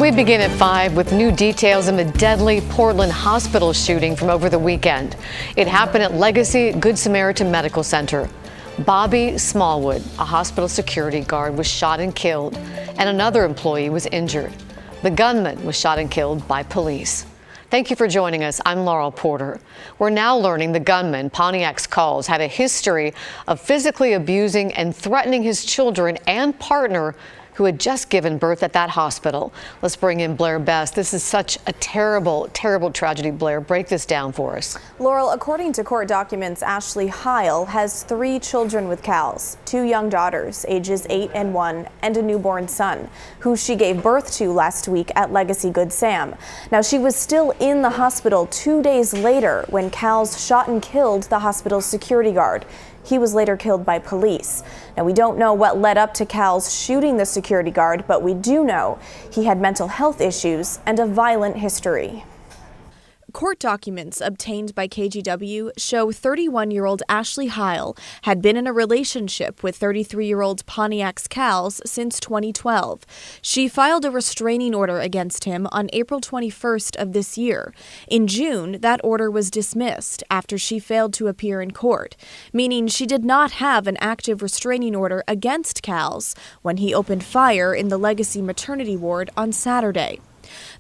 We begin at 5 with new details in the deadly Portland hospital shooting from over the weekend. It happened at Legacy Good Samaritan Medical Center. Bobby Smallwood, a hospital security guard, was shot and killed, and another employee was injured. The gunman was shot and killed by police. Thank you for joining us. I'm Laurel Porter. We're now learning the gunman, Pontiac's Calls, had a history of physically abusing and threatening his children and partner who had just given birth at that hospital. Let's bring in Blair Best. This is such a terrible, terrible tragedy. Blair, break this down for us. Laurel, according to court documents, Ashley Heil has 3 children with Cal's, 2 young daughters, ages 8 and 1, and a newborn son, who she gave birth to last week at Legacy Good Sam. Now, she was still in the hospital 2 days later when Cal's shot and killed the hospital's security guard. He was later killed by police. Now, we don't know what led up to Cal's shooting the security guard, but we do know he had mental health issues and a violent history. Court documents obtained by KGW show 31-year-old Ashley Heil had been in a relationship with 33-year-old Pontiac's Cal's since 2012. She filed a restraining order against him on April 21st of this year. In June, that order was dismissed after she failed to appear in court, meaning she did not have an active restraining order against Cal's when he opened fire in the Legacy maternity ward on Saturday.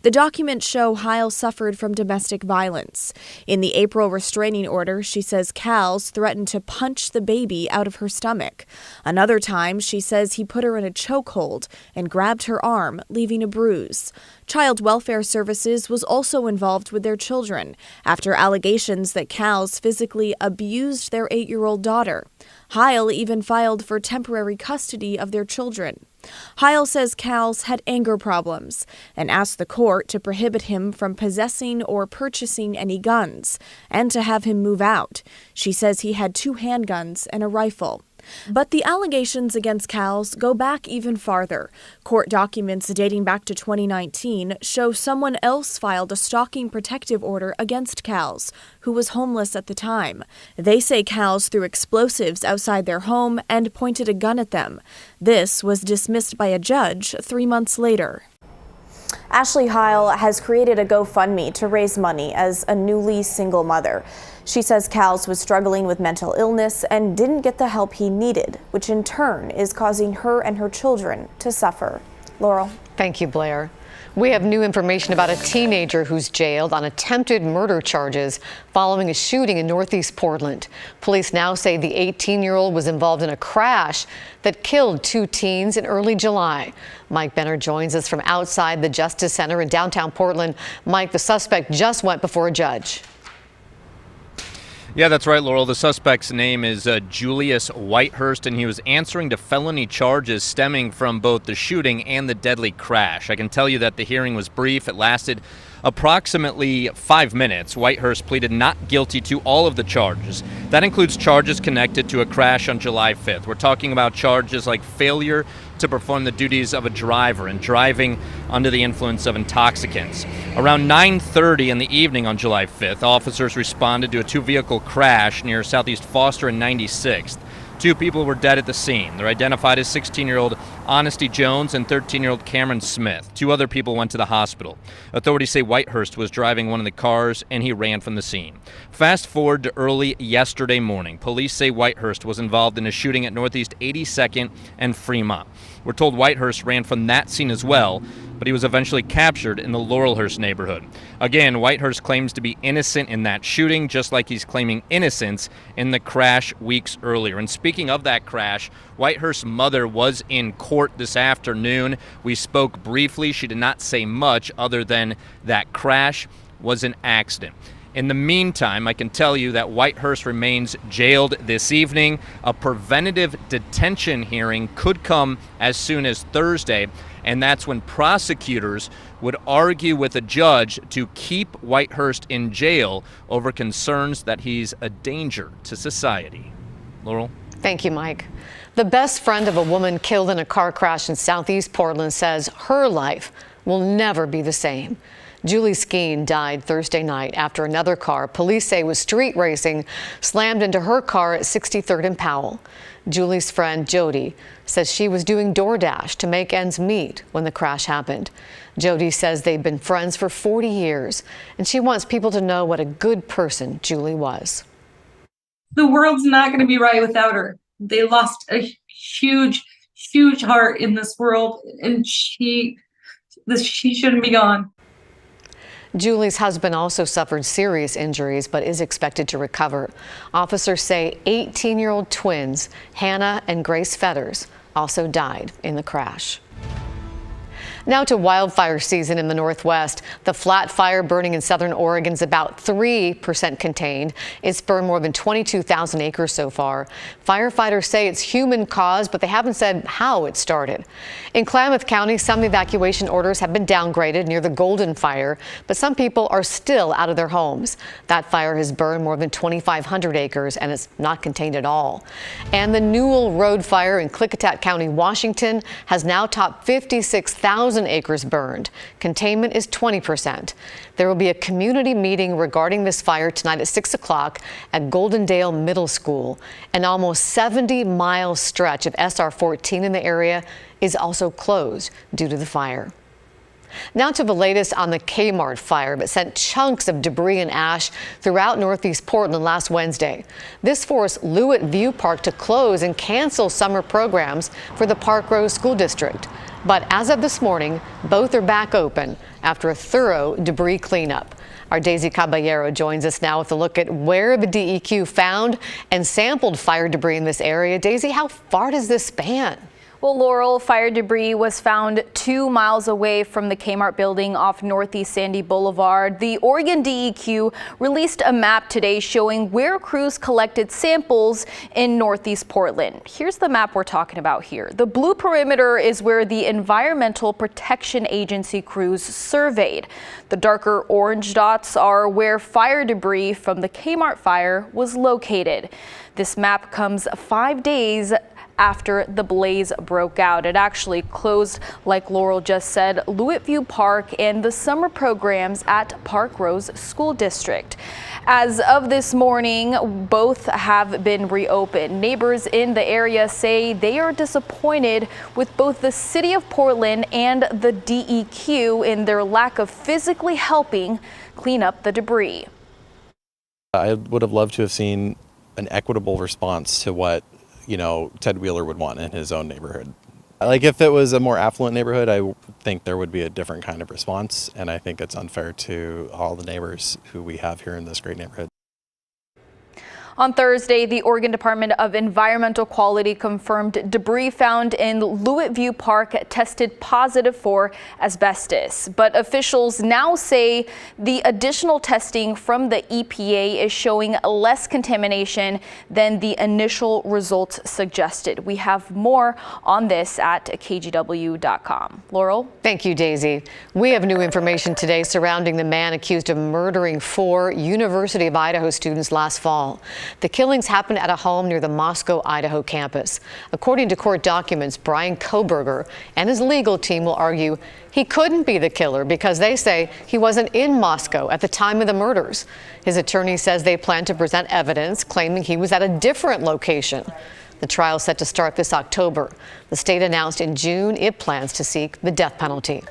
The documents show Heil suffered from domestic violence. In the April restraining order, she says Cal's threatened to punch the baby out of her stomach. Another time, she says he put her in a chokehold and grabbed her arm, leaving a bruise. Child Welfare Services was also involved with their children after allegations that Cal's physically abused their 8-year-old daughter. Heil even filed for temporary custody of their children. Heil says Cal's had anger problems and asked the court to prohibit him from possessing or purchasing any guns and to have him move out. She says he had 2 handguns and a rifle. But the allegations against Cal's go back even farther. Court documents dating back to 2019 show someone else filed a stalking protective order against Cal's, who was homeless at the time. They say Cal's threw explosives outside their home and pointed a gun at them. This was dismissed by a judge 3 months later. Ashley Heil has created a GoFundMe to raise money as a newly single mother. She says Cal's was struggling with mental illness and didn't get the help he needed, which in turn is causing her and her children to suffer. Laurel. Thank you, Blair. We have new information about a teenager who's jailed on attempted murder charges following a shooting in Northeast Portland. Police now say the 18-year-old was involved in a crash that killed 2 teens in early July. Mike Benner joins us from outside the Justice Center in downtown Portland. Mike, the suspect just went before a judge. Yeah, that's right, Laurel. The suspect's name is Julius Whitehurst, and he was answering to felony charges stemming from both the shooting and the deadly crash. I can tell you that the hearing was brief. It lasted approximately 5 minutes. Whitehurst pleaded not guilty to all of the charges. That includes charges connected to a crash on July 5th. We're talking about charges like failure to perform the duties of a driver and driving under the influence of intoxicants. Around 9:30 in the evening on July 5th, officers responded to a 2-vehicle crash near Southeast Foster and 96th. 2 people were dead at the scene. They're identified as 16-year-old Honesty Jones and 13-year-old Cameron Smith. 2 other people went to the hospital. Authorities say Whitehurst was driving one of the cars and he ran from the scene. Fast forward to early yesterday morning. Police say Whitehurst was involved in a shooting at Northeast 82nd and Fremont. We're told Whitehurst ran from that scene as well, but he was eventually captured in the Laurelhurst neighborhood. Again, Whitehurst claims to be innocent in that shooting, just like he's claiming innocence in the crash weeks earlier. And speaking of that crash, Whitehurst's mother was in court this afternoon. We spoke briefly. She did not say much other than that crash was an accident. In the meantime, I can tell you that Whitehurst remains jailed this evening. A preventative detention hearing could come as soon as Thursday, and that's when prosecutors would argue with a judge to keep Whitehurst in jail over concerns that he's a danger to society. Laurel? Thank you, Mike. The best friend of a woman killed in a car crash in Southeast Portland says her life will never be the same. Julie Skeen died Thursday night after another car police say was street racing slammed into her car at 63rd and Powell. Julie's friend Jody says she was doing DoorDash to make ends meet when the crash happened. Jody says they've been friends for 40 years, and she wants people to know what a good person Julie was. The world's not going to be right without her. They lost a huge, huge heart in this world, and she shouldn't be gone. Julie's husband also suffered serious injuries but is expected to recover. Officers say 18-year-old twins, Hannah and Grace Fetters, also died in the crash. Now to wildfire season in the Northwest. The flat fire burning in southern Oregon is about 3% contained. It's burned more than 22,000 acres so far. Firefighters say it's human caused, but they haven't said how it started. In Klamath County, some evacuation orders have been downgraded near the Golden Fire, but some people are still out of their homes. That fire has burned more than 2,500 acres, and it's not contained at all. And the Newell Road Fire in Klickitat County, Washington, has now topped 56,000 acres burned. Containment is 20%. There will be a community meeting regarding this fire tonight at 6 o'clock at Goldendale Middle School. An almost 70-mile stretch of SR 14 in the area is also closed due to the fire. Now to the latest on the Kmart fire that sent chunks of debris and ash throughout northeast Portland last Wednesday. This forced Lewitt View Park to close and cancel summer programs for the Park Rose School District. But as of this morning, both are back open after a thorough debris cleanup. Our Daisy Caballero joins us now with a look at where the DEQ found and sampled fire debris in this area. Daisy, how far does this span? Well, Laurel, fire debris was found 2 miles away from the Kmart building off Northeast Sandy Boulevard. The Oregon DEQ released a map today showing where crews collected samples in Northeast Portland. Here's the map we're talking about here. The blue perimeter is where the Environmental Protection Agency crews surveyed. The darker orange dots are where fire debris from the Kmart fire was located. This map comes 5 days after the blaze broke out. It actually closed, like Laurel just said, Lewitt View Park and the summer programs at Park Rose School District. As of this morning, both have been reopened. Neighbors in the area say they are disappointed with both the city of Portland and the DEQ in their lack of physically helping clean up the debris. I would have loved to have seen an equitable response to what Ted Wheeler would want in his own neighborhood. Like if it was a more affluent neighborhood, I think there would be a different kind of response. And I think it's unfair to all the neighbors who we have here in this great neighborhood. On Thursday, the Oregon Department of Environmental Quality confirmed debris found in Lewitt View Park tested positive for asbestos. But officials now say the additional testing from the EPA is showing less contamination than the initial results suggested. We have more on this at KGW.com. Laurel? Thank you, Daisy. We have new information today surrounding the man accused of murdering 4 University of Idaho students last fall. The killings happened at a home near the Moscow, Idaho campus. According to court documents, Brian Koberger and his legal team will argue he couldn't be the killer because they say he wasn't in Moscow at the time of the murders. His attorney says they plan to present evidence claiming he was at a different location. The trial is set to start this October. The state announced in June it plans to seek the death penalty.